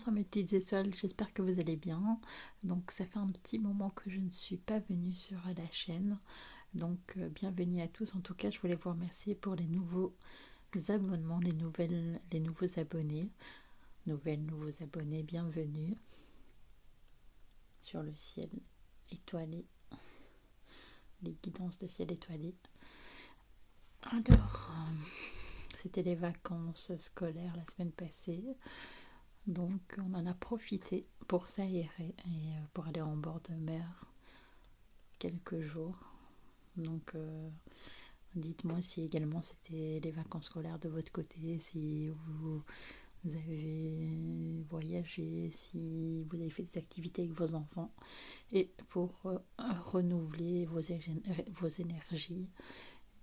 Bonsoir mes petites étoiles, j'espère que vous allez bien. Donc ça fait un petit moment que je ne suis pas venue sur la chaîne. Donc bienvenue à tous. En tout cas, je voulais vous remercier pour les nouveaux abonnements, les nouveaux abonnés. Nouveaux abonnés, bienvenue sur le ciel étoilé, les guidances de ciel étoilé. Alors, c'était les vacances scolaires la semaine passée. Donc on en a profité pour s'aérer et pour aller en bord de mer quelques jours. Donc dites-moi si également c'était les vacances scolaires de votre côté, si vous avez voyagé, si vous avez fait des activités avec vos enfants et pour renouveler vos énergies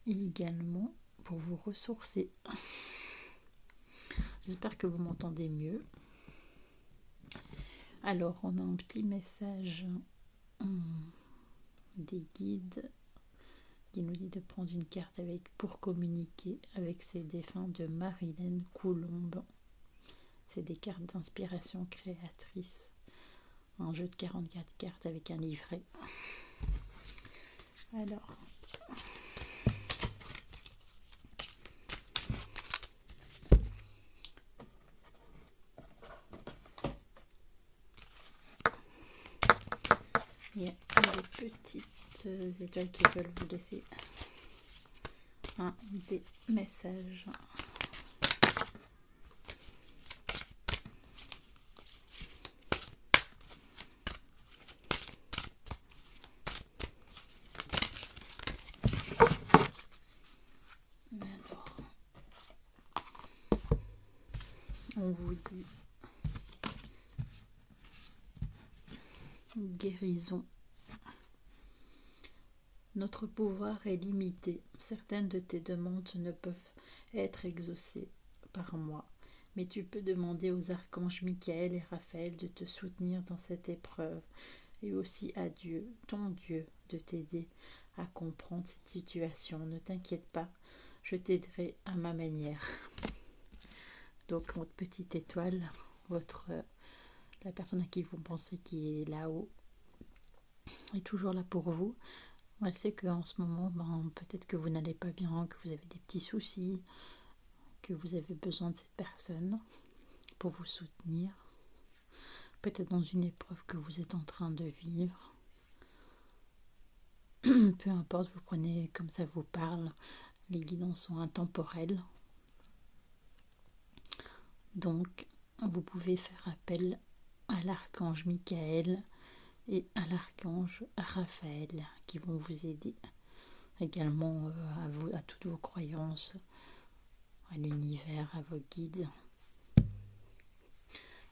et également pour vous ressourcer. J'espère que vous m'entendez mieux. Alors, on a un petit message des guides qui nous dit de prendre une carte pour communiquer avec ses défunts de Marilène Coulombe. C'est des cartes d'inspiration créatrice. Un jeu de 44 cartes avec un livret. Alors, il y a des petites étoiles qui veulent vous laisser des messages. Alors, on vous dit guérison. Notre pouvoir est limité. Certaines de tes demandes ne peuvent être exaucées par moi, mais tu peux demander aux archanges Michael et Raphaël de te soutenir dans cette épreuve, et aussi à Dieu, ton Dieu, de t'aider à comprendre cette situation. Ne t'inquiète pas, je t'aiderai à ma manière. Donc votre petite étoile, la personne à qui vous pensez qui est là-haut, est toujours là pour vous. Elle sait qu'en ce moment, peut-être que vous n'allez pas bien, que vous avez des petits soucis, que vous avez besoin de cette personne pour vous soutenir. Peut-être dans une épreuve que vous êtes en train de vivre. Peu importe, vous prenez comme ça vous parle. Les guidances sont intemporelles. Donc, vous pouvez faire appel à l'archange Michael et à l'archange Raphaël qui vont vous aider. Également à toutes vos croyances, à l'univers, à vos guides,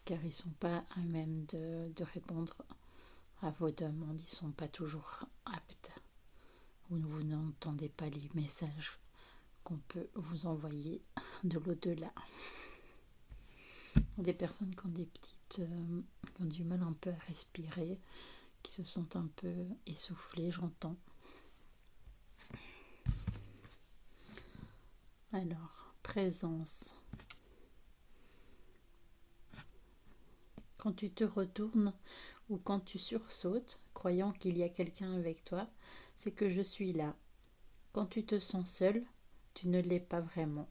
car ils ne sont pas à même de répondre à vos demandes, ils ne sont pas toujours aptes, ou vous n'entendez pas les messages qu'on peut vous envoyer de l'au-delà. Des personnes qui ont qui ont du mal un peu à respirer, qui se sentent un peu essoufflées, j'entends. Alors, présence. Quand tu te retournes ou quand tu sursautes, croyant qu'il y a quelqu'un avec toi, c'est que je suis là. Quand tu te sens seul, tu ne l'es pas vraiment.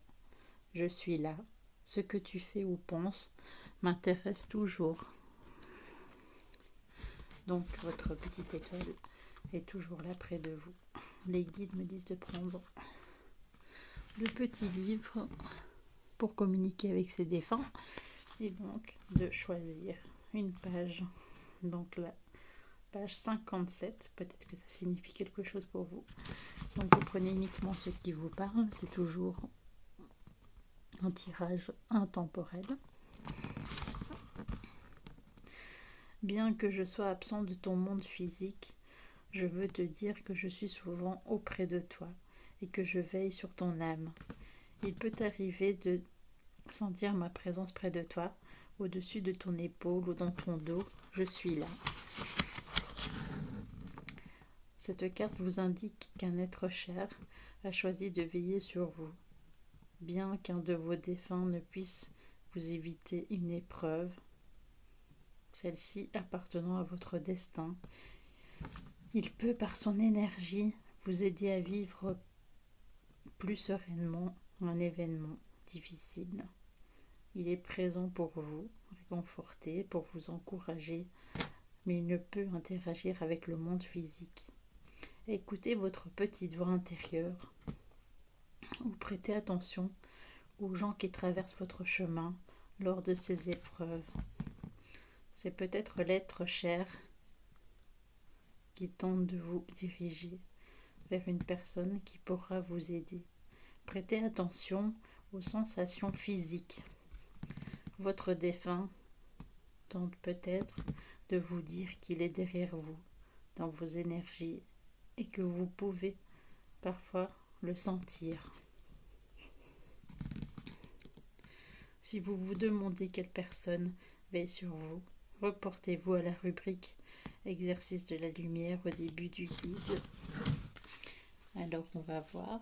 Je suis là. Ce que tu fais ou penses m'intéresse toujours. Donc votre petite étoile est toujours là près de vous. Les guides me disent de prendre le petit livre pour communiquer avec ses défunts et donc de choisir une page. Donc la page 57, peut-être que ça signifie quelque chose pour vous. Donc vous prenez uniquement ce qui vous parle, c'est toujours un tirage intemporel. Bien que je sois absent de ton monde physique, je veux te dire que je suis souvent auprès de toi et que je veille sur ton âme. Il peut t'arriver de sentir ma présence près de toi, au-dessus de ton épaule ou dans ton dos. Je suis là. Cette carte vous indique qu'un être cher a choisi de veiller sur vous. Bien qu'un de vos défunts ne puisse vous éviter une épreuve, celle-ci appartenant à votre destin. Il peut, par son énergie, vous aider à vivre plus sereinement un événement difficile. Il est présent pour vous réconforter, pour vous encourager, mais il ne peut interagir avec le monde physique. Écoutez votre petite voix intérieure ou prêtez attention aux gens qui traversent votre chemin lors de ces épreuves. C'est peut-être l'être cher qui tente de vous diriger vers une personne qui pourra vous aider. Prêtez attention aux sensations physiques. Votre défunt tente peut-être de vous dire qu'il est derrière vous, dans vos énergies, et que vous pouvez parfois le sentir. Si vous vous demandez quelle personne veille sur vous, reportez-vous à la rubrique exercice de la lumière au début du guide. Alors on va voir.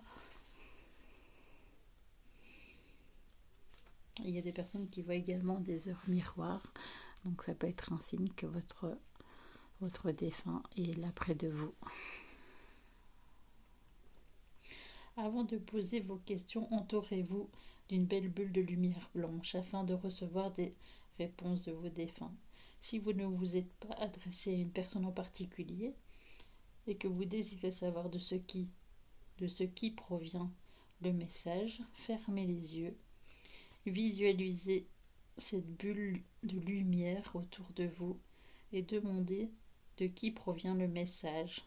Il y a des personnes qui voient également des heures miroirs, donc ça peut être un signe que votre défunt est là près de vous. Avant de poser vos questions, entourez-vous d'une belle bulle de lumière blanche afin de recevoir des réponses de vos défunts. Si vous ne vous êtes pas adressé à une personne en particulier et que vous désirez savoir de ce qui provient le message, fermez les yeux, visualisez cette bulle de lumière autour de vous et demandez de qui provient le message.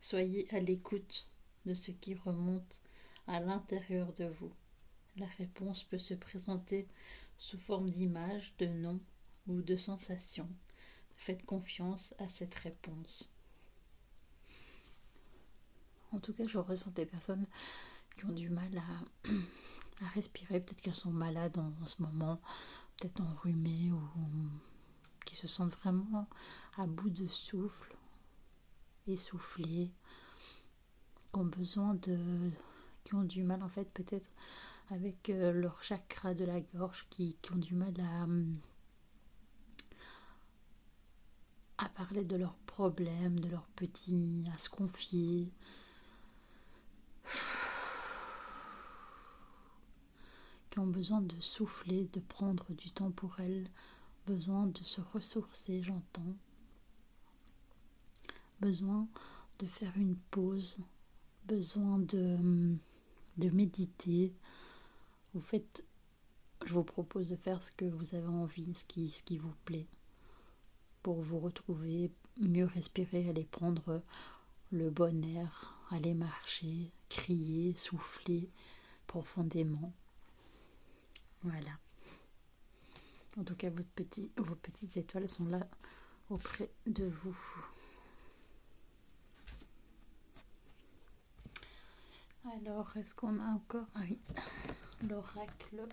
Soyez à l'écoute de ce qui remonte à l'intérieur de vous. La réponse peut se présenter sous forme d'images, de noms ou de sensations. Faites confiance à cette réponse. En tout cas, je ressens des personnes qui ont du mal à respirer. Peut-être qu'elles sont malades en ce moment, peut-être enrhumées ou qui se sentent vraiment à bout de souffle, essoufflées, qui ont du mal en fait peut-être avec leur chakra de la gorge, qui ont du mal à parler de leurs problèmes, de leurs petits, à se confier. Qui ont besoin de souffler, de prendre du temps pour elles, besoin de se ressourcer, j'entends. Besoin de faire une pause, besoin de méditer. Je vous propose de faire ce que vous avez envie, ce qui vous plaît, pour vous retrouver, mieux respirer, aller prendre le bon air, aller marcher, crier, souffler profondément. Voilà. En tout cas, vos petites étoiles sont là auprès de vous. Alors, est-ce qu'on a encore... Ah oui, l'oracle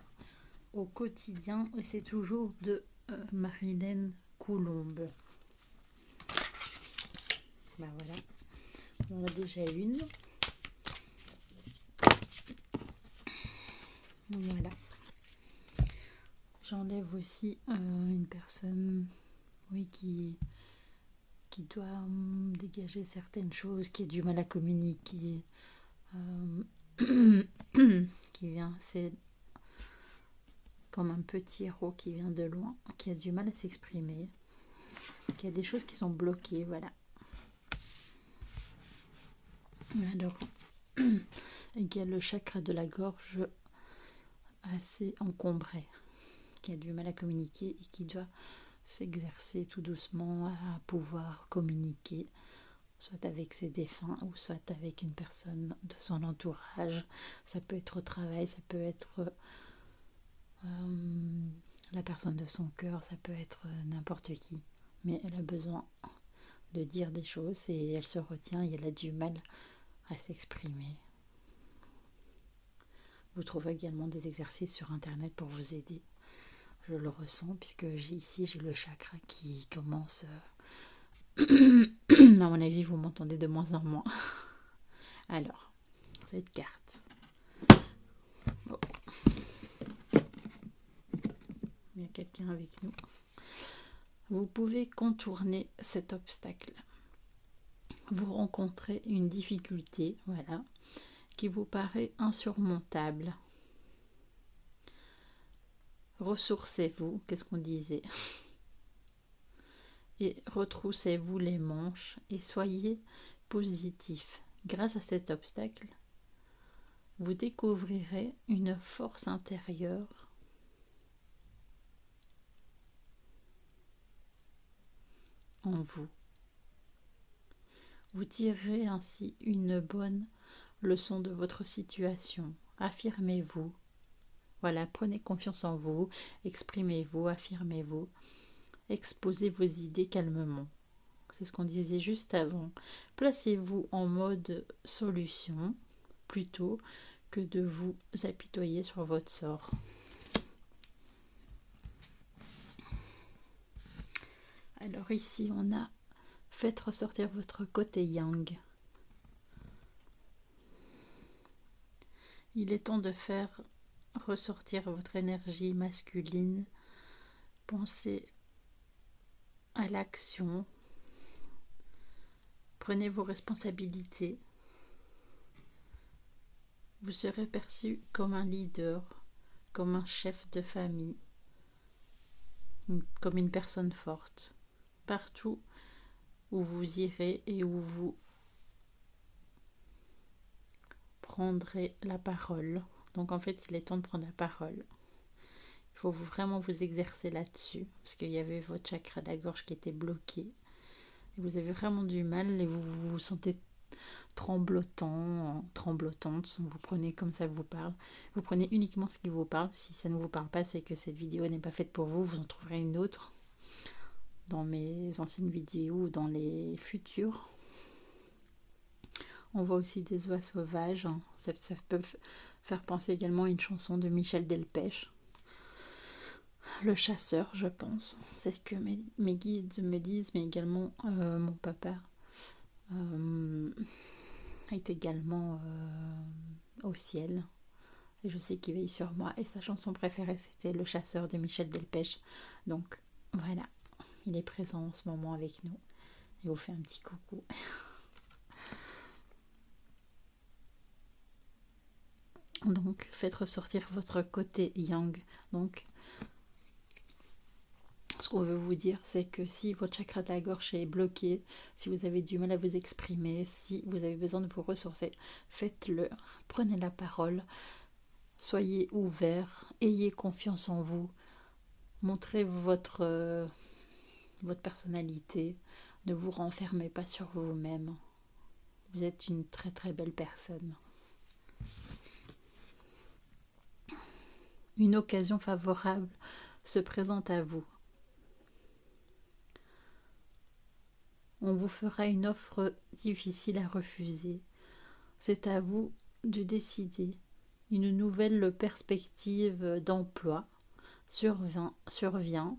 au quotidien, et c'est toujours de Marilène Coulombe. Ben voilà, on en a déjà une. Voilà. J'enlève aussi une personne, oui, qui doit dégager certaines choses, qui a du mal à communiquer, qui vient, c'est comme un petit héros qui vient de loin, qui a du mal à s'exprimer, qui a des choses qui sont bloquées, voilà. Alors, et qui a le chakra de la gorge assez encombré, qui a du mal à communiquer et qui doit s'exercer tout doucement à pouvoir communiquer, soit avec ses défunts ou soit avec une personne de son entourage. Ça peut être au travail, ça peut être la personne de son cœur, ça peut être n'importe qui. Mais elle a besoin de dire des choses et elle se retient et elle a du mal à s'exprimer. Vous trouvez également des exercices sur internet pour vous aider. Je le ressens puisque j'ai le chakra qui commence... à mon avis, vous m'entendez de moins en moins. Alors, cette carte. Bon. Il y a quelqu'un avec nous. Vous pouvez contourner cet obstacle. Vous rencontrez une difficulté, voilà, qui vous paraît insurmontable. Ressourcez-vous, qu'est-ce qu'on disait? Et retroussez-vous les manches et soyez positif. Grâce à cet obstacle, vous découvrirez une force intérieure en vous. Vous tirerez ainsi une bonne leçon de votre situation. Affirmez-vous. Voilà, prenez confiance en vous, exprimez-vous, affirmez-vous, exposez vos idées calmement. C'est ce qu'on disait juste avant. Placez-vous en mode solution plutôt que de vous apitoyer sur votre sort. Alors ici, on a faites ressortir votre côté yang. Il est temps de faire ressortir votre énergie masculine. Pensez à l'action. Prenez vos responsabilités. Vous serez perçu comme un leader, comme un chef de famille, comme une personne forte. Partout où vous irez et où vous prendrez la parole. Donc en fait, il est temps de prendre la parole. Il faut vraiment vous exercer là-dessus, parce qu'il y avait votre chakra de la gorge qui était bloqué. Et vous avez vraiment du mal et vous vous sentez tremblotante. Vous prenez comme ça vous parle. Vous prenez uniquement ce qui vous parle. Si ça ne vous parle pas, c'est que cette vidéo n'est pas faite pour vous. Vous en trouverez une autre dans mes anciennes vidéos ou dans les futures. On voit aussi des oies sauvages. Ça peut faire penser également à une chanson de Michel Delpech. Le chasseur, je pense. C'est ce que mes guides me disent, mais également mon papa est également au ciel. Et je sais qu'il veille sur moi. Et sa chanson préférée, c'était Le chasseur de Michel Delpech. Donc voilà, il est présent en ce moment avec nous. Il vous fait un petit coucou. Donc, faites ressortir votre côté yang. Donc, ce qu'on veut vous dire, c'est que si votre chakra de la gorge est bloqué, si vous avez du mal à vous exprimer, si vous avez besoin de vous ressourcer, faites-le. Prenez la parole. Soyez ouvert. Ayez confiance en vous. Montrez votre personnalité. Ne vous renfermez pas sur vous-même. Vous êtes une très très belle personne. Une occasion favorable se présente à vous. On vous fera une offre difficile à refuser. C'est à vous de décider. Une nouvelle perspective d'emploi survient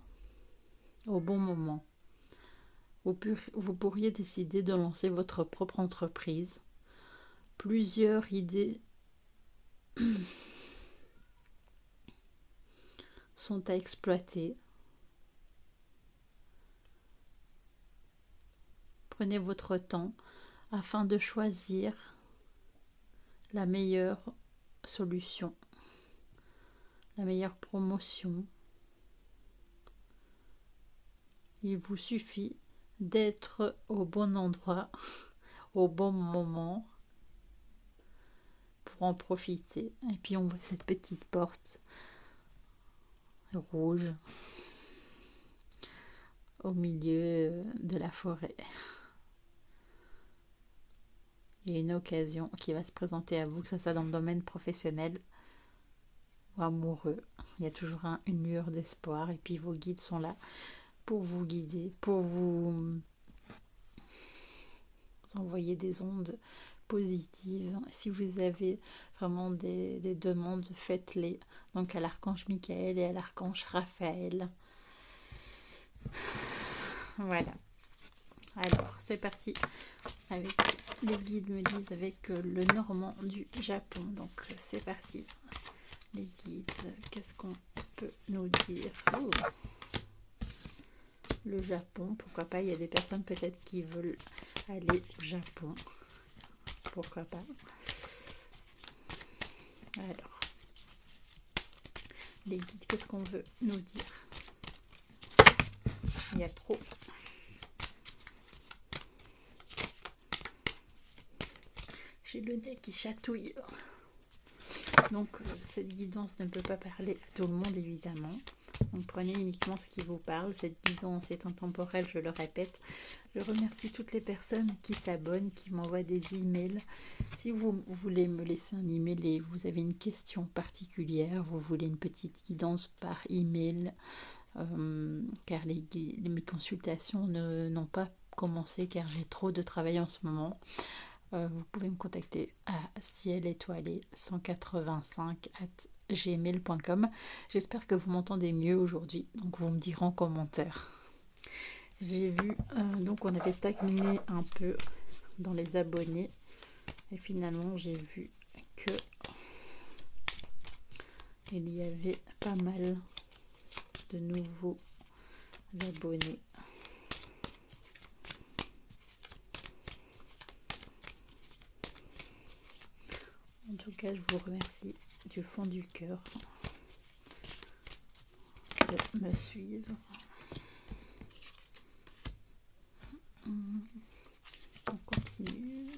au bon moment. Vous pourriez décider de lancer votre propre entreprise. Plusieurs idées sont à exploiter. Prenez votre temps afin de choisir la meilleure solution, la meilleure promotion. Il vous suffit d'être au bon endroit, au bon moment pour en profiter. Et puis on voit cette petite porte rouge au milieu de la forêt. Il y a une occasion qui va se présenter à vous, que ce soit dans le domaine professionnel ou amoureux. Il y a toujours une lueur d'espoir et puis vos guides sont là pour vous guider, pour vous envoyer des ondes positives. Si vous avez vraiment des demandes, faites-les. Donc à l'archange Michael et à l'archange Raphaël. Voilà. Alors, c'est parti. Avec les guides me disent avec le normand du Japon. Donc, c'est parti. Les guides, qu'est-ce qu'on peut nous dire? Oh, le Japon, pourquoi pas? Il y a des personnes peut-être qui veulent aller au Japon. Pourquoi pas? Alors, les guides, qu'est-ce qu'on veut nous dire? Il y a trop. J'ai le nez qui chatouille. Donc, cette guidance ne peut pas parler à tout le monde, évidemment. Donc, prenez uniquement ce qui vous parle. Cette guidance est intemporelle, je le répète. Je remercie toutes les personnes qui s'abonnent, qui m'envoient des emails. Si vous voulez me laisser un email et vous avez une question particulière, vous voulez une petite guidance par email, car mes consultations n'ont pas commencé car j'ai trop de travail en ce moment. Vous pouvez me contacter à cielétoilé185@gmail.com. J'espère que vous m'entendez mieux aujourd'hui, donc vous me direz en commentaire. J'ai vu, donc on avait stagné un peu dans les abonnés et finalement j'ai vu que il y avait pas mal de nouveaux abonnés. En tout cas, je vous remercie du fond du cœur de me suivre. On continue.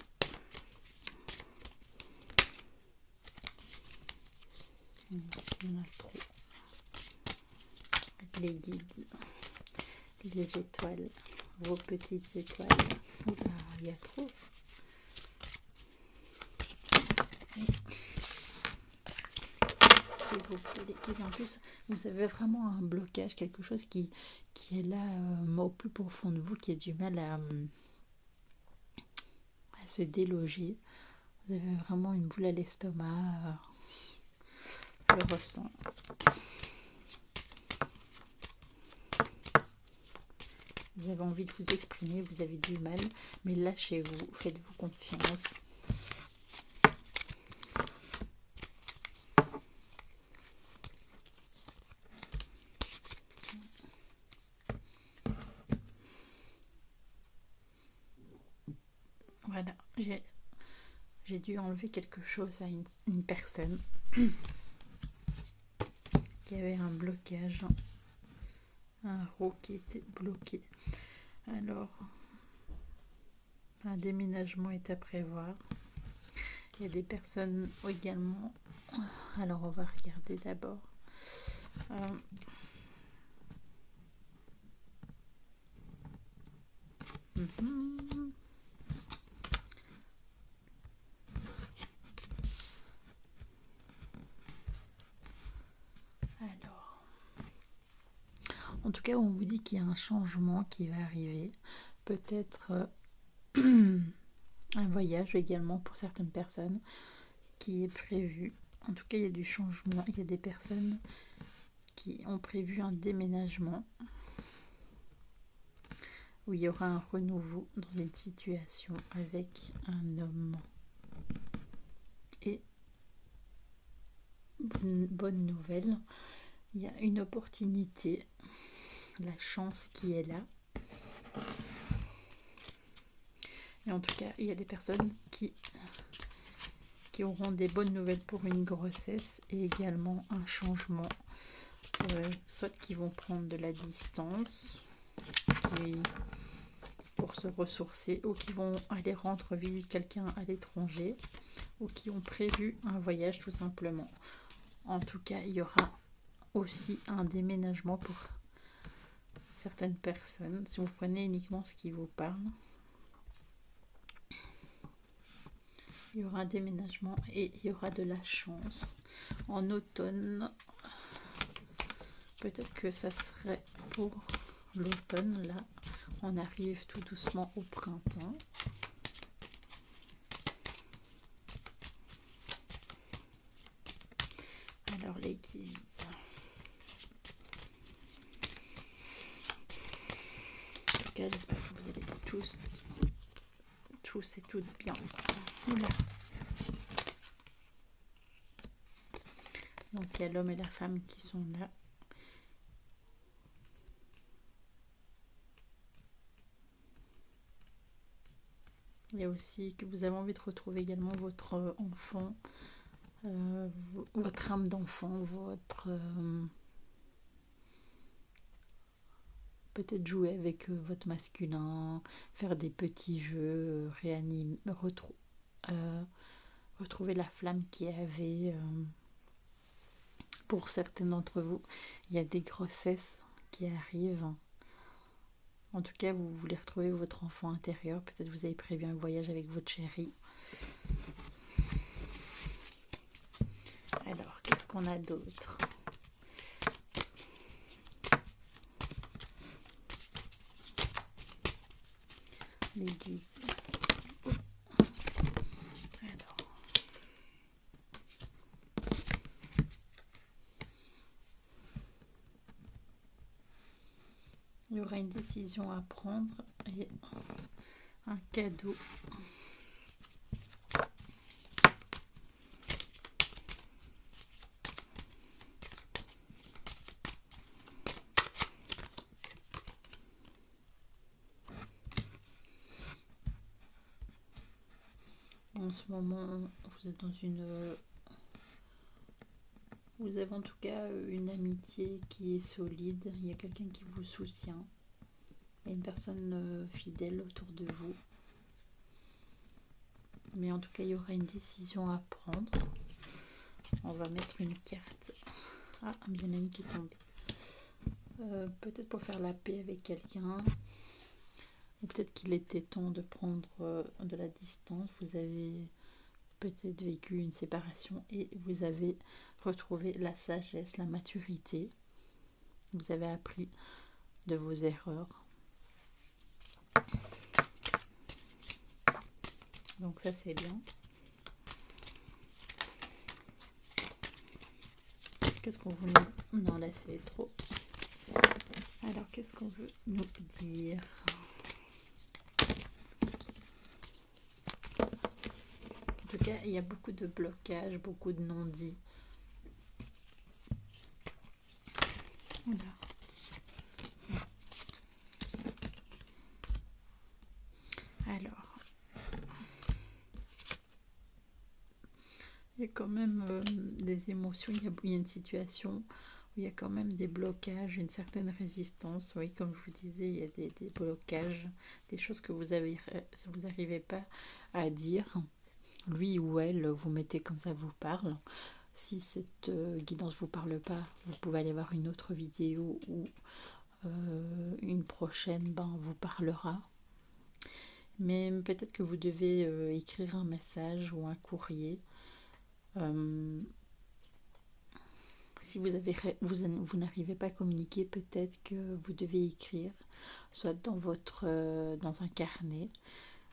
Il y en a trop. Les guides, les étoiles, vos petites étoiles. Oula, il y a trop. Vous les guides, en plus, vous avez vraiment un blocage, quelque chose qui est là au plus profond de vous, qui a du mal à se déloger. Vous avez vraiment une boule à l'estomac. Je le ressens. Vous avez envie de vous exprimer, vous avez du mal, mais lâchez-vous, faites-vous confiance. Voilà, j'ai dû enlever quelque chose à une personne qui avait un blocage, un roux qui était bloqué. Alors, un déménagement est à prévoir. Il y a des personnes également. Alors, on va regarder d'abord. Alors, en tout cas, on vous dit qu'il y a un changement qui va arriver. Peut-être un voyage également pour certaines personnes qui est prévu. En tout cas, il y a du changement. Il y a des personnes qui ont prévu un déménagement où il y aura un renouveau dans une situation avec un homme. Et bonne nouvelle, il y a une opportunité, la chance qui est là. Et en tout cas, il y a des personnes qui auront des bonnes nouvelles pour une grossesse et également un changement, soit qui vont prendre de la distance pour se ressourcer, ou qui vont aller rendre visite quelqu'un à l'étranger, ou qui ont prévu un voyage tout simplement. En tout cas, il y aura aussi un déménagement pour certaines personnes. Si vous prenez uniquement ce qui vous parle, il y aura un déménagement et il y aura de la chance. En automne, peut-être que ça serait pour l'automne. Là, on arrive tout doucement au printemps. Alors les guides. En tout cas, j'espère que vous allez tous et toutes bien. Oula. Donc il y a l'homme et la femme qui sont là. Il y a aussi que vous avez envie de retrouver également votre enfant, votre âme d'enfant, peut-être jouer avec votre masculin, faire des petits jeux, retrouver la flamme qu'il y avait. Pour certains d'entre vous, il y a des grossesses qui arrivent. En tout cas, vous voulez retrouver votre enfant intérieur. Peut-être vous avez prévu un voyage avec votre chérie. Alors, qu'est-ce qu'on a d'autre? Les guides. Alors. Il y aura une décision à prendre et un cadeau. En ce moment, vous êtes dans vous avez en tout cas une amitié qui est solide. Il y a quelqu'un qui vous soutient. Il y a une personne fidèle autour de vous. Mais en tout cas, il y aura une décision à prendre. On va mettre une carte. Ah, un bien-aimé qui est tombé. Peut-être pour faire la paix avec quelqu'un. Ou peut-être qu'il était temps de prendre de la distance. Vous avez peut-être vécu une séparation et vous avez retrouvé la sagesse, la maturité. Vous avez appris de vos erreurs. Donc ça c'est bien. Qu'est-ce qu'on veut nous... Non, là c'est trop. Alors qu'est-ce qu'on veut nous dire? En tout cas, il y a beaucoup de blocages, beaucoup de non-dits. Voilà. Alors, il y a quand même des émotions, il y a une situation où il y a quand même des blocages, une certaine résistance. Oui, comme je vous disais, il y a des blocages, des choses que vous n'arrivez pas à dire. Lui ou elle, vous mettez comme ça vous parle. Si cette guidance vous parle pas, vous pouvez aller voir une autre vidéo où une prochaine vous parlera. Mais peut-être que vous devez écrire un message ou un courrier. Si vous n'arrivez pas à communiquer, peut-être que vous devez écrire, soit dans un carnet,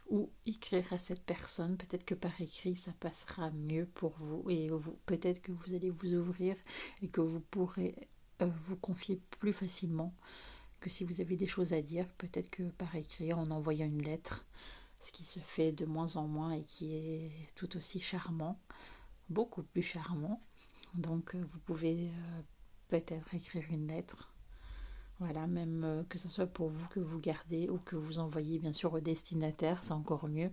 ou écrire à cette personne. Peut-être que par écrit, ça passera mieux pour vous. Et peut-être que vous allez vous ouvrir et que vous pourrez vous confier plus facilement que si vous avez des choses à dire. Peut-être que par écrit, en envoyant une lettre, ce qui se fait de moins en moins et qui est tout aussi charmant, beaucoup plus charmant. Donc vous pouvez peut-être écrire une lettre. Voilà, même que ce soit pour vous que vous gardez ou que vous envoyez bien sûr au destinataire, c'est encore mieux.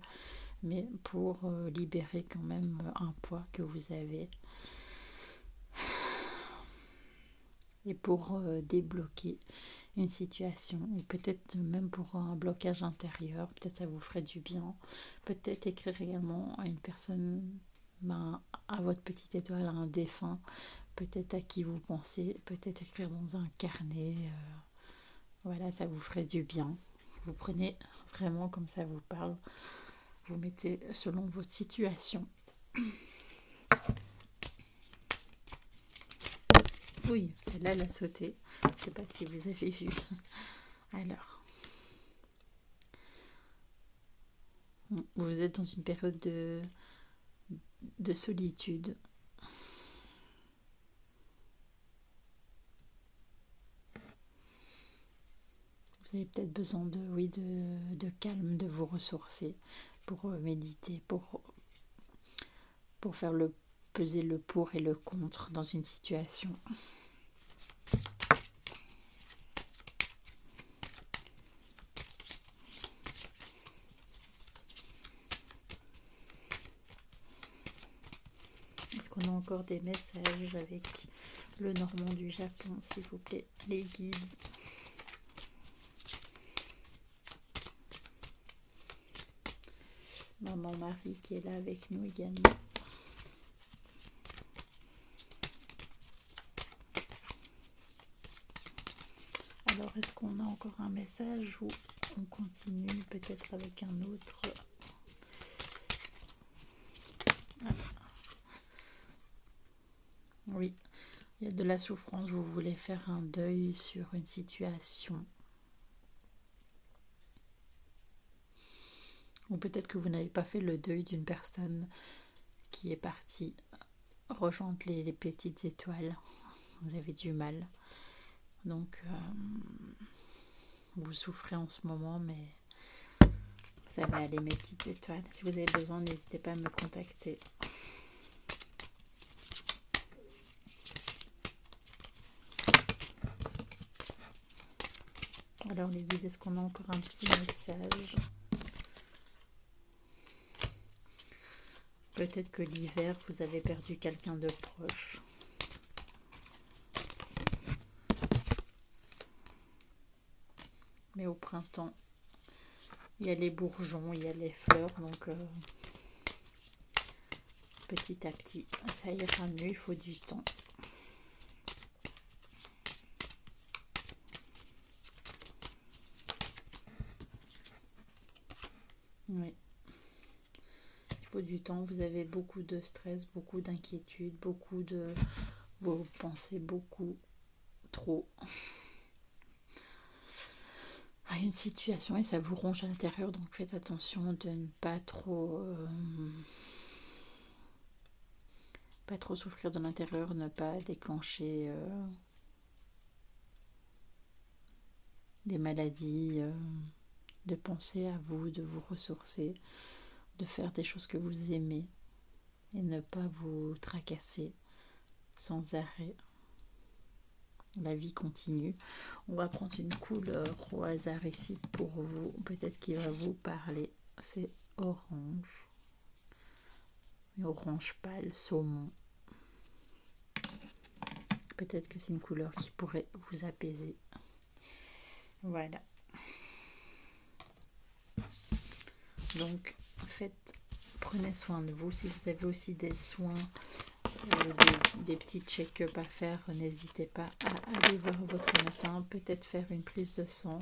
Mais pour libérer quand même un poids que vous avez. Et pour débloquer une situation, ou peut-être même pour un blocage intérieur, peut-être ça vous ferait du bien. Peut-être écrire également à une personne, à votre petite étoile, à un défunt, peut-être à qui vous pensez, peut-être écrire dans un carnet. Voilà, ça vous ferait du bien. Vous prenez vraiment comme ça vous parle. Vous mettez selon votre situation. Oui, celle-là, elle a sauté. Je ne sais pas si vous avez vu. Alors, vous êtes dans une période de solitude. Vous avez peut-être besoin de calme, de vous ressourcer pour méditer, pour faire peser le pour et le contre dans une situation. qu'on a encore des messages avec le Normand du Japon, s'il vous plaît, les guides. Maman Marie qui est là avec nous également. Alors, est-ce qu'on a encore un message ou on continue peut-être avec un autre? Oui, il y a de la souffrance, vous voulez faire un deuil sur une situation. Ou peut-être que vous n'avez pas fait le deuil d'une personne qui est partie rejoindre les petites étoiles. Vous avez du mal. Donc, vous souffrez en ce moment, mais ça va aller, mes petites étoiles. Si vous avez besoin, n'hésitez pas à me contacter. Alors, les guides, est-ce qu'on a encore un petit message? Peut-être que l'hiver, vous avez perdu quelqu'un de proche. Mais au printemps, il y a les bourgeons, il y a les fleurs, donc petit à petit, ça ira mieux, il faut du temps. Oui. Il faut du temps, vous avez beaucoup de stress, beaucoup d'inquiétude, beaucoup de... Vous pensez beaucoup, trop à une situation et ça vous ronge à l'intérieur, donc faites attention de ne pas trop souffrir de l'intérieur, ne pas déclencher des maladies, de penser à vous, de vous ressourcer, de faire des choses que vous aimez et ne pas vous tracasser sans arrêt. La vie continue. On va prendre une couleur au hasard ici pour vous, peut-être qu'il va vous parler. C'est orange. Orange pâle, saumon. Peut-être que c'est une couleur qui pourrait vous apaiser. Voilà. Donc, prenez soin de vous. Si vous avez aussi des soins, des petits check-up à faire, n'hésitez pas à aller voir votre médecin. Peut-être faire une prise de sang.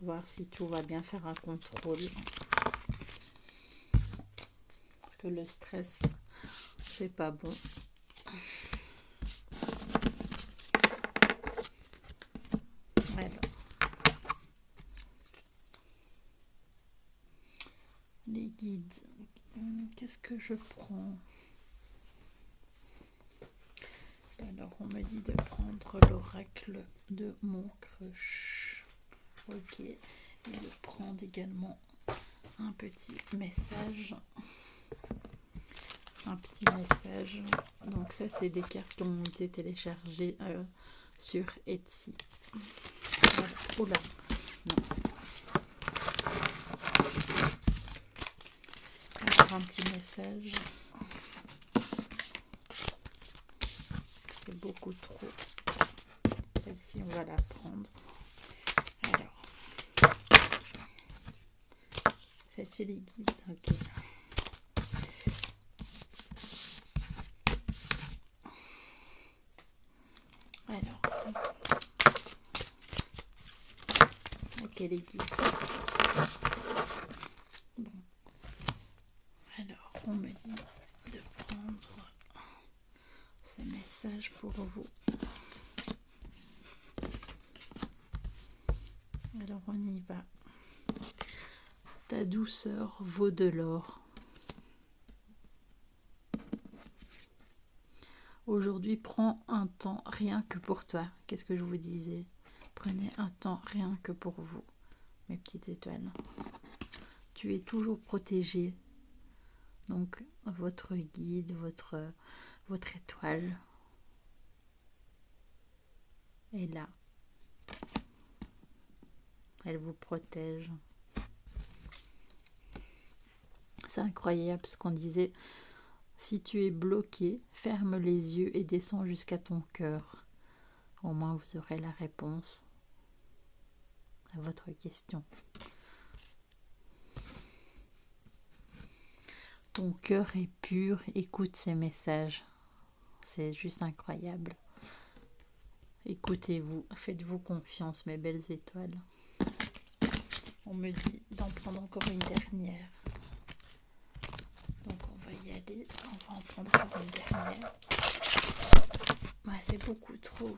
Voir si tout va bien, faire un contrôle. Parce que le stress, c'est pas bon. Alors. Les guides, qu'est-ce que je prends? Alors, on me dit de prendre l'oracle de mon crush. Ok, et de prendre également un petit message. Donc ça, c'est des cartes qui ont été téléchargées sur Etsy. Voilà. Oula, non. Alors, un petit message. C'est beaucoup trop. Celle-ci, on va la prendre. Alors, celle-ci, les guides. Ok. Alors, ok, les guides. Bon. Alors, on me dit de prendre ce message pour vous. Alors, on y va. Ta douceur vaut de l'or. Aujourd'hui, prends un temps rien que pour toi. Qu'est-ce que je vous disais? Prenez un temps rien que pour vous, mes petites étoiles. Tu es toujours protégé. Donc, votre guide, votre étoile est là. Elle vous protège. C'est incroyable ce qu'on disait. Si tu es bloqué, ferme les yeux et descends jusqu'à ton cœur. Au moins vous aurez la réponse à votre question. Ton cœur est pur, écoute ces messages. C'est juste incroyable. Écoutez-vous, faites-vous confiance, mes belles étoiles. On me dit d'en prendre encore une dernière. Donc on va y aller, on va en prendre encore une dernière. Ouais, c'est beaucoup trop.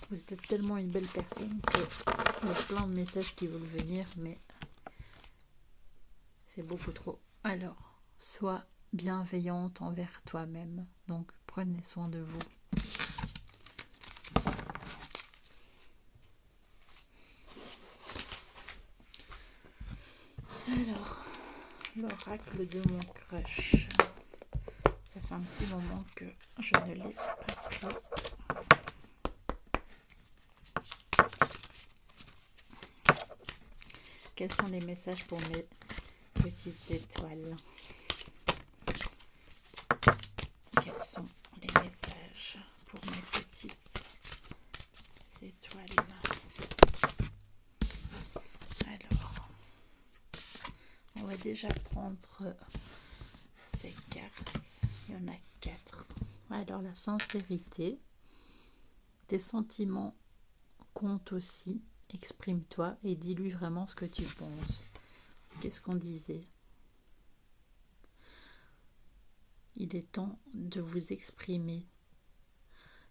Vous êtes tellement une belle personne qu'il y a plein de messages qui veulent venir, mais c'est beaucoup trop. Alors, sois bienveillante envers toi-même. Donc, prenez soin de vous. Alors, l'oracle de mon crush. Ça fait un petit moment que je ne l'ai pas pris. Quels sont les messages pour mes petites étoiles? Quels sont les messages pour mes petites étoiles? Alors, on va déjà prendre ces cartes. Il y en a 4. Alors, la sincérité. Tes sentiments comptent aussi. Exprime-toi et dis-lui vraiment ce que tu penses. Qu'est-ce qu'on disait? Il est temps de vous exprimer.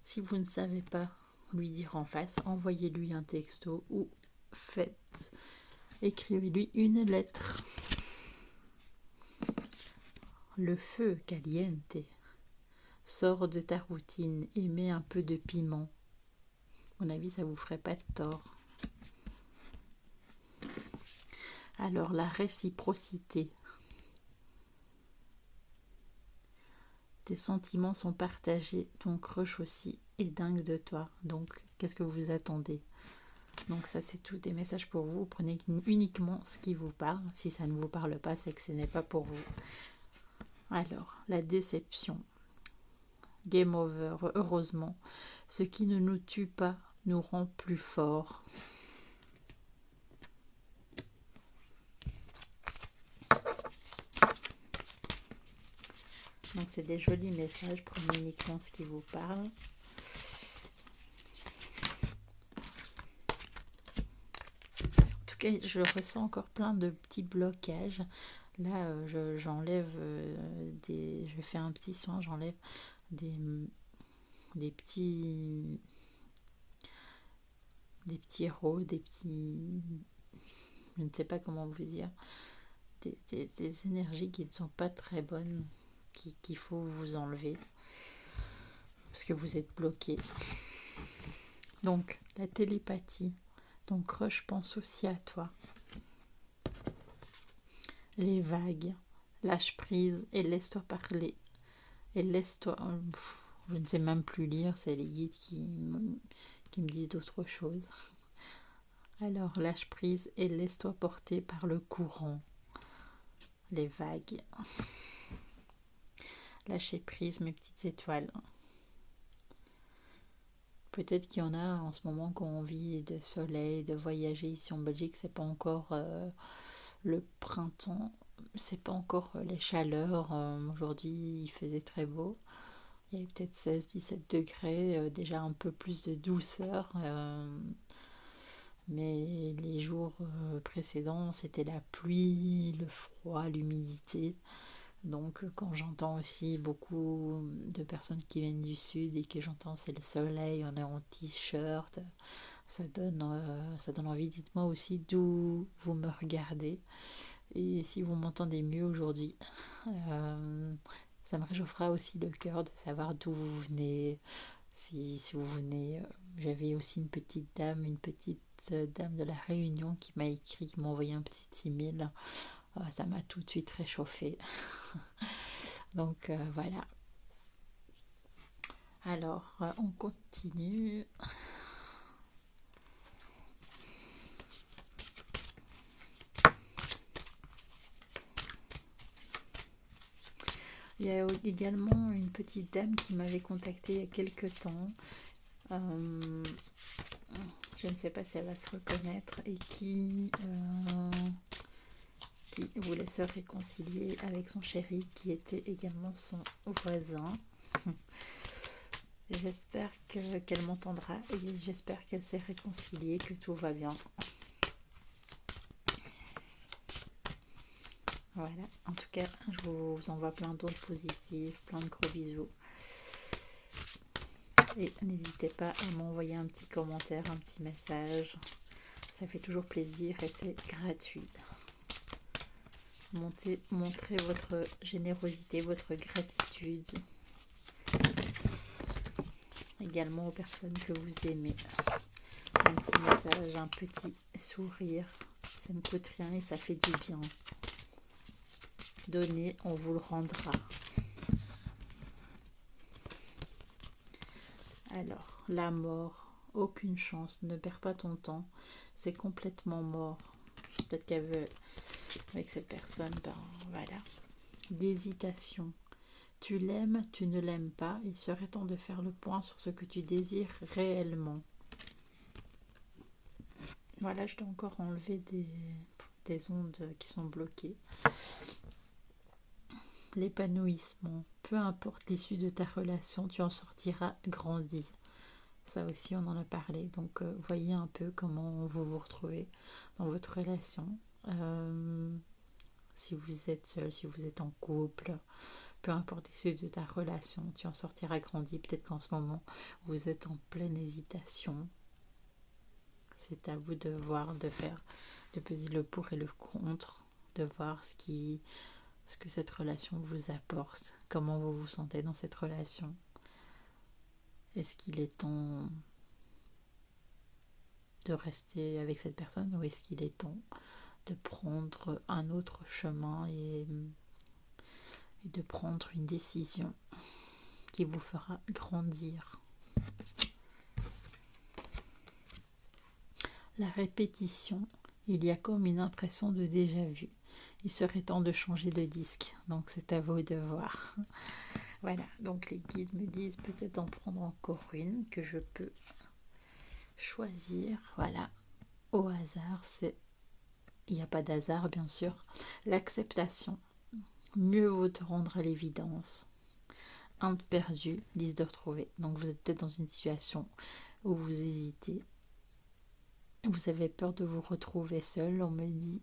Si vous ne savez pas lui dire en face, envoyez-lui un texto ou écrivez-lui une lettre. Le feu caliente. Sors de ta routine et mets un peu de piment. À mon avis, ça vous ferait pas de tort. Alors, la réciprocité. Tes sentiments sont partagés, ton crush aussi est dingue de toi. Donc, qu'est-ce que vous attendez? Donc ça, c'est tout des messages pour vous. Prenez uniquement ce qui vous parle. Si ça ne vous parle pas, c'est que ce n'est pas pour vous. Alors, la déception. Game over, heureusement. Ce qui ne nous tue pas nous rend plus forts. Donc c'est des jolis messages, prenez uniquement ce qui vous parle. En tout cas, je ressens encore plein de petits blocages. Là, j'enlève je fais un petit soin, j'enlève des petits rots, des petits, je ne sais pas comment vous dire, des énergies qui ne sont pas très bonnes, qu'il faut vous enlever parce que vous êtes bloqué. Donc la télépathie, ton crush pense aussi à toi. Les vagues, lâche prise et laisse-toi parler. Et laisse-toi, je ne sais même plus lire, c'est les guides qui me disent d'autres choses. Alors lâche prise et laisse-toi porter par le courant. Les vagues. Lâchez prise, mes petites étoiles. Peut-être qu'il y en a en ce moment qui ont envie de soleil, de voyager ici en Belgique. C'est pas encore le printemps, c'est pas encore les chaleurs. Aujourd'hui, il faisait très beau. Il y avait peut-être 16-17 degrés, déjà un peu plus de douceur. Mais les jours précédents, c'était la pluie, le froid, l'humidité. Donc quand j'entends aussi beaucoup de personnes qui viennent du sud et que j'entends c'est le soleil, on est en t-shirt, ça donne envie. Dites-moi aussi d'où vous me regardez et si vous m'entendez mieux aujourd'hui. Ça me réchauffera aussi le cœur de savoir d'où vous venez. Si vous venez, j'avais aussi une petite dame de la Réunion qui m'a écrit, qui m'a envoyé un petit email. Ça m'a tout de suite réchauffé. Donc voilà. Alors on continue. Il y a également une petite dame qui m'avait contactée il y a quelques temps. Je ne sais pas si elle va se reconnaître et qui voulait se réconcilier avec son chéri qui était également son voisin. J'espère qu'elle m'entendra et j'espère qu'elle s'est réconciliée, que tout va bien. Voilà, en tout cas, je vous envoie plein d'autres positifs, plein de gros bisous. Et n'hésitez pas à m'envoyer un petit commentaire, un petit message. Ça fait toujours plaisir et c'est gratuit. Montrez votre générosité, votre gratitude. Également aux personnes que vous aimez. Un petit message, un petit sourire. Ça ne coûte rien et ça fait du bien. Donnez, on vous le rendra. Alors, la mort, aucune chance, ne perds pas ton temps, c'est complètement mort. Peut-être qu'elle veut, avec cette personne, ben voilà. L'hésitation, tu l'aimes, tu ne l'aimes pas, il serait temps de faire le point sur ce que tu désires réellement. Voilà, je dois encore enlever des ondes qui sont bloquées. L'épanouissement, peu importe l'issue de ta relation, tu en sortiras grandi. Ça aussi, on en a parlé. Donc, voyez un peu comment vous vous retrouvez dans votre relation. Si vous êtes seul, si vous êtes en couple, peu importe l'issue de ta relation, tu en sortiras grandi. Peut-être qu'en ce moment, vous êtes en pleine hésitation. C'est à vous de voir, de peser le pour et le contre, de voir ce que cette relation vous apporte, comment vous vous sentez dans cette relation. Est-ce qu'il est temps de rester avec cette personne ou est-ce qu'il est temps de prendre un autre chemin et de prendre une décision qui vous fera grandir? La répétition, il y a comme une impression de déjà-vu. Il serait temps de changer de disque, donc c'est à vous de voir. Voilà, donc les guides me disent peut-être d'en prendre encore une que je peux choisir. Voilà, au hasard, il n'y a pas d'hasard bien sûr. L'acceptation, mieux vaut te rendre à l'évidence. Un de perdu, 10 de retrouver. Donc vous êtes peut-être dans une situation où vous hésitez. Vous avez peur de vous retrouver seul, on me dit.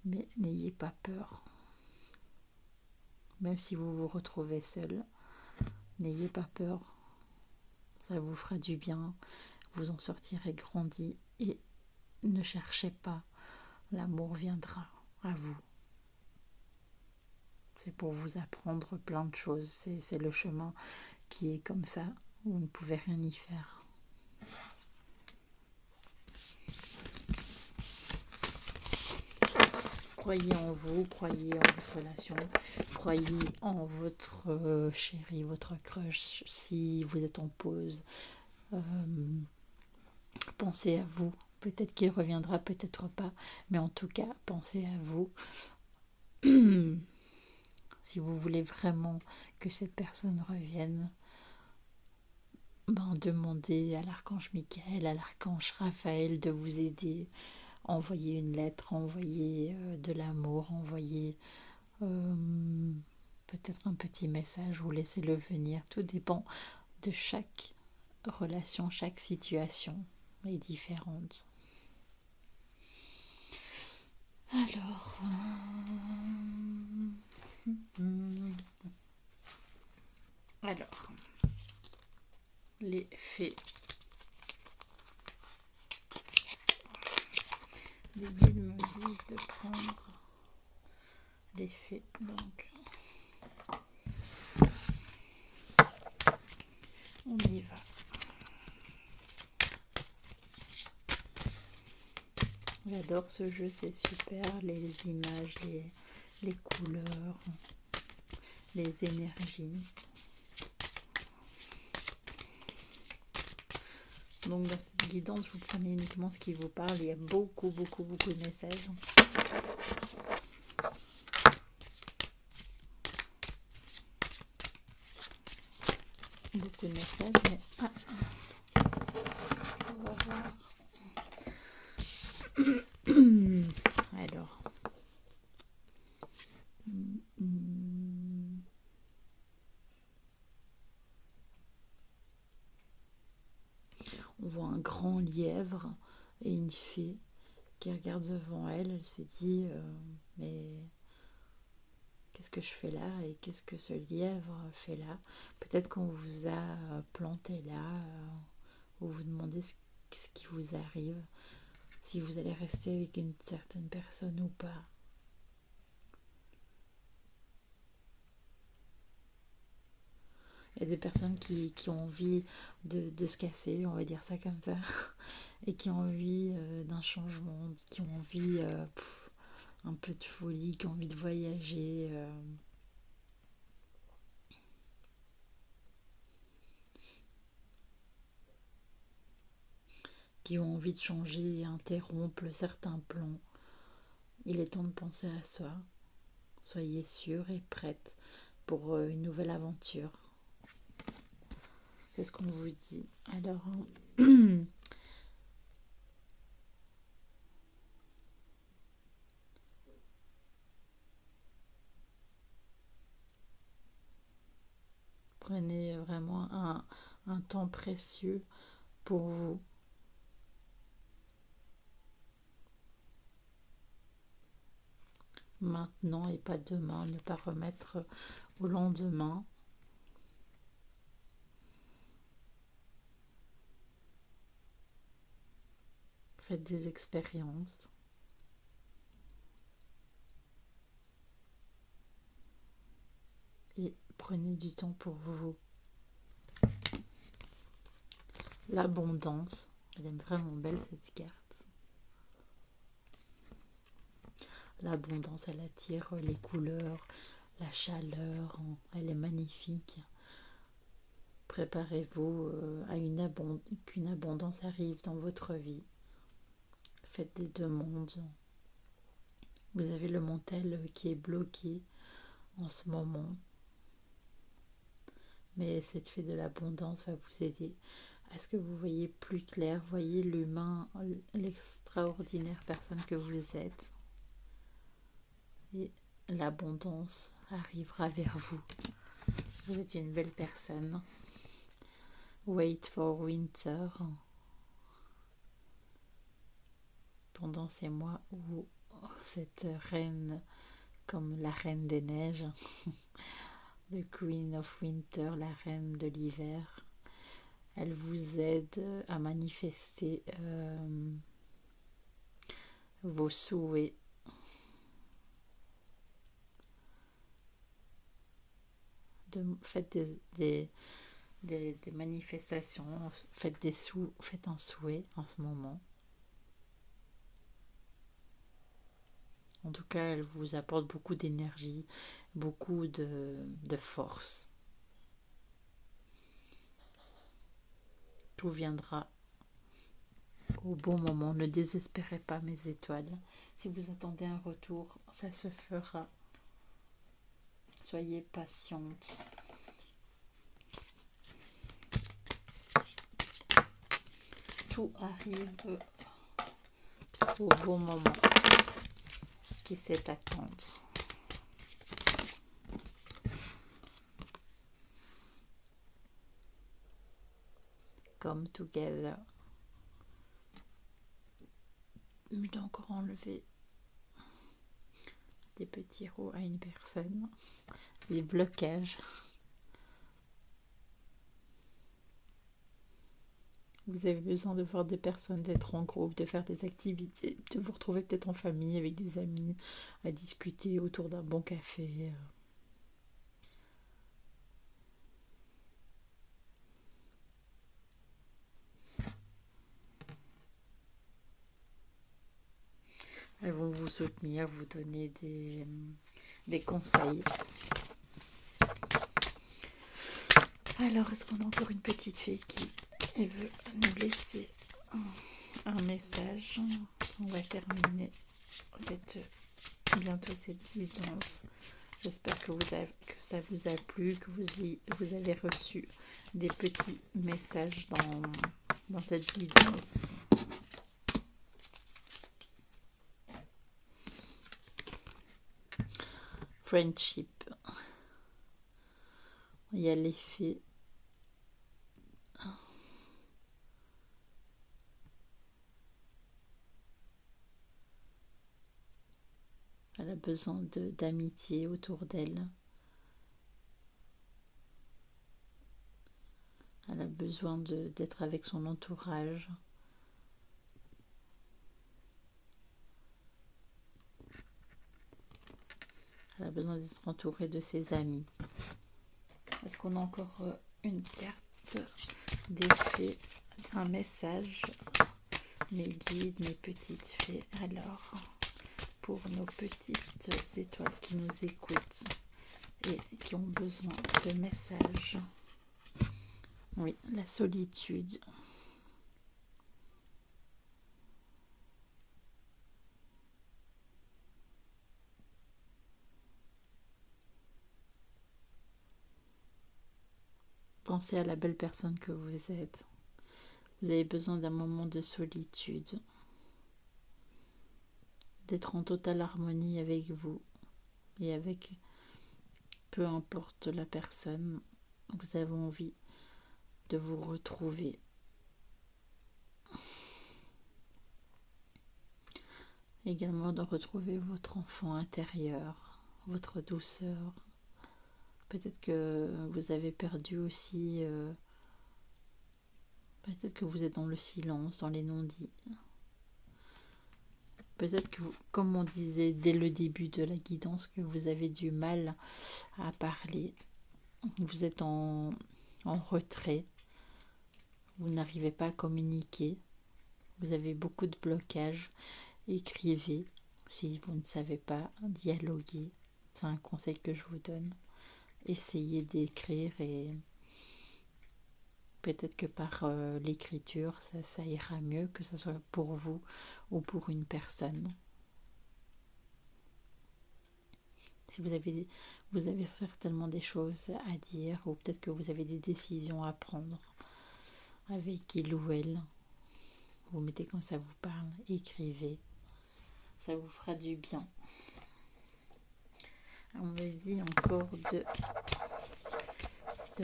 Mais n'ayez pas peur. Même si vous vous retrouvez seul, n'ayez pas peur. Ça vous fera du bien. Vous en sortirez grandi et ne cherchez pas. L'amour viendra à vous. C'est pour vous apprendre plein de choses. C'est le chemin qui est comme ça. Vous ne pouvez rien y faire. Croyez en vous, croyez en votre relation, croyez en votre chéri, votre crush. Si vous êtes en pause, pensez à vous. Peut-être qu'il reviendra, peut-être pas. Mais en tout cas, pensez à vous. Si vous voulez vraiment que cette personne revienne, demandez à l'archange Michael, à l'archange Raphaël de vous aider. Envoyez une lettre, envoyez de l'amour, envoyez peut-être un petit message ou laissez-le venir. Tout dépend de chaque relation, chaque situation est différente. Alors, les fées. Les guides me disent de prendre les fées. Donc, on y va. J'adore ce jeu, c'est super. Les images, les couleurs, les énergies. Donc dans cette guidance, vous prenez uniquement ce qui vous parle. Il y a beaucoup de messages. beaucoup de messages, mais on va voir. Alors, on voit un grand lièvre et une fée qui regarde devant elle. Elle se dit mais qu'est-ce que je fais là et qu'est-ce que ce lièvre fait là? Peut-être qu'on vous a planté là, vous vous demandez ce qui vous arrive, si vous allez rester avec une certaine personne ou pas. Il y a des personnes qui ont envie de se casser, on va dire ça comme ça, et qui ont envie d'un changement, qui ont envie un peu de folie, qui ont envie de voyager. Qui ont envie de changer et interrompre certains plans. Il est temps de penser à soi. Soyez sûrs et prêtes pour une nouvelle aventure. C'est ce qu'on vous dit. Alors, prenez vraiment un temps précieux pour vous. Maintenant et pas demain, ne pas remettre au lendemain. Faites des expériences. Et prenez du temps pour vous. L'abondance. Elle est vraiment belle cette carte. L'abondance, elle attire les couleurs, la chaleur. Elle est magnifique. Préparez-vous à qu'une abondance arrive dans votre vie. Faites des demandes. Vous avez le mental qui est bloqué en ce moment. Mais cette fée de l'abondance va vous aider à ce que vous voyez plus clair, voyez l'humain, l'extraordinaire personne que vous êtes. Et l'abondance arrivera vers vous. Vous êtes une belle personne. Wait for winter. Pendant ces mois où cette reine, comme la reine des neiges, the Queen of Winter, la reine de l'hiver, elle vous aide à manifester vos souhaits. Faites des manifestations, faites un souhait en ce moment. En tout cas, elle vous apporte beaucoup d'énergie, beaucoup de force. Tout viendra au bon moment. Ne désespérez pas, mes étoiles. Si vous attendez un retour, ça se fera. Soyez patiente. Tout arrive au bon moment qui sait attendre. Come together. Je dois encore enlever des petits roues à une personne, des blocages. Vous avez besoin de voir des personnes, d'être en groupe, de faire des activités, de vous retrouver peut-être en famille avec des amis, à discuter autour d'un bon café. Elles vont vous soutenir, vous donner des conseils. Alors, est-ce qu'on a encore une petite fée qui veut nous laisser un message? On va terminer bientôt cette guidance J'espère que ça vous a plu, que vous avez reçu des petits messages dans cette guidance. Friendship. Il y a l'effet. Elle a besoin d'amitié autour d'elle. Elle a besoin d'être avec son entourage. Elle a besoin d'être entourée de ses amis. Est-ce qu'on a encore une carte d'effet, un message? Mes guides, mes petites fées. Alors, pour nos petites étoiles qui nous écoutent et qui ont besoin de messages. Oui, la solitude. Pensez à la belle personne que vous êtes. Vous avez besoin d'un moment de solitude, d'être en totale harmonie avec vous et avec peu importe la personne. Vous avez envie de vous retrouver. Également de retrouver votre enfant intérieur, votre douceur. Peut-être que vous avez perdu aussi, peut-être que vous êtes dans le silence, dans les non-dits. Peut-être que, comme on disait dès le début de la guidance, que vous avez du mal à parler. Vous êtes en retrait. Vous n'arrivez pas à communiquer. Vous avez beaucoup de blocages. Écrivez si vous ne savez pas dialoguer. C'est un conseil que je vous donne. Essayez d'écrire et peut-être que par l'écriture, ça ira mieux, que ce soit pour vous ou pour une personne. Si vous avez certainement des choses à dire ou peut-être que vous avez des décisions à prendre avec il ou elle. Vous mettez comme ça vous parle, écrivez. Ça vous fera du bien. On me dit encore de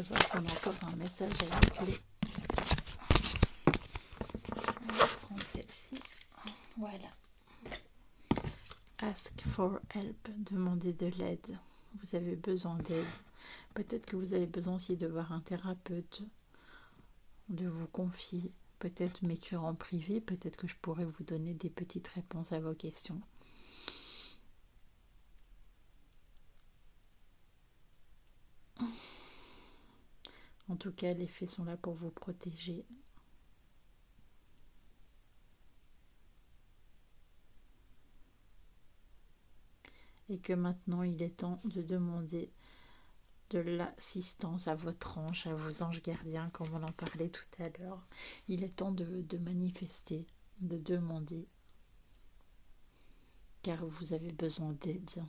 voir si on a encore un message avec les. On va prendre celle-ci. Voilà. Ask for help. Demandez de l'aide. Vous avez besoin d'aide. Peut-être que vous avez besoin aussi de voir un thérapeute, de vous confier. Peut-être m'écrire en privé. Peut-être que je pourrais vous donner des petites réponses à vos questions. En tout cas, les fées sont là pour vous protéger. Et que maintenant, il est temps de demander de l'assistance à votre ange, à vos anges gardiens, comme on en parlait tout à l'heure. Il est temps de manifester, de demander, car vous avez besoin d'aide.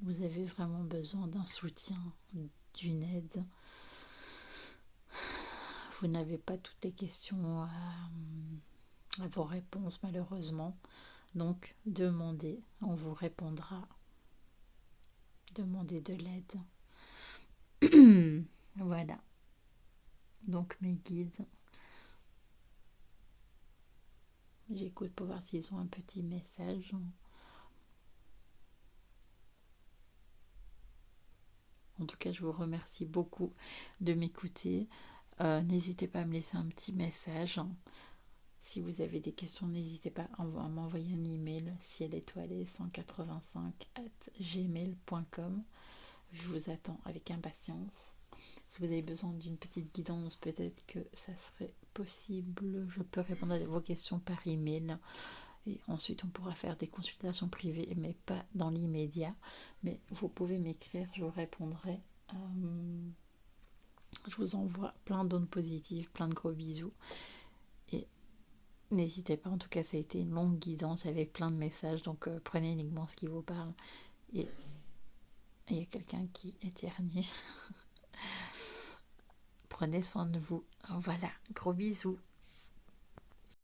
Vous avez vraiment besoin d'un soutien, d'une aide. Vous n'avez pas toutes les questions à vos réponses, malheureusement. Donc, demandez, on vous répondra. Demandez de l'aide. Voilà. Donc, mes guides. J'écoute pour voir s'ils ont un petit message. En tout cas, je vous remercie beaucoup de m'écouter. N'hésitez pas à me laisser un petit message. Si vous avez des questions, n'hésitez pas à m'envoyer un email ciel-étoilé185@gmail.com. Je vous attends avec impatience. Si vous avez besoin d'une petite guidance, peut-être que ça serait possible. Je peux répondre à vos questions par email. Et ensuite, on pourra faire des consultations privées, mais pas dans l'immédiat. Mais vous pouvez m'écrire, je vous répondrai. Je vous envoie plein d'ondes positives, plein de gros bisous. Et N'hésitez pas, en tout cas ça a été une longue guidance avec plein de messages, donc prenez uniquement ce qui vous parle. Et il y a quelqu'un qui éternue. Prenez soin de vous. Voilà, gros bisous.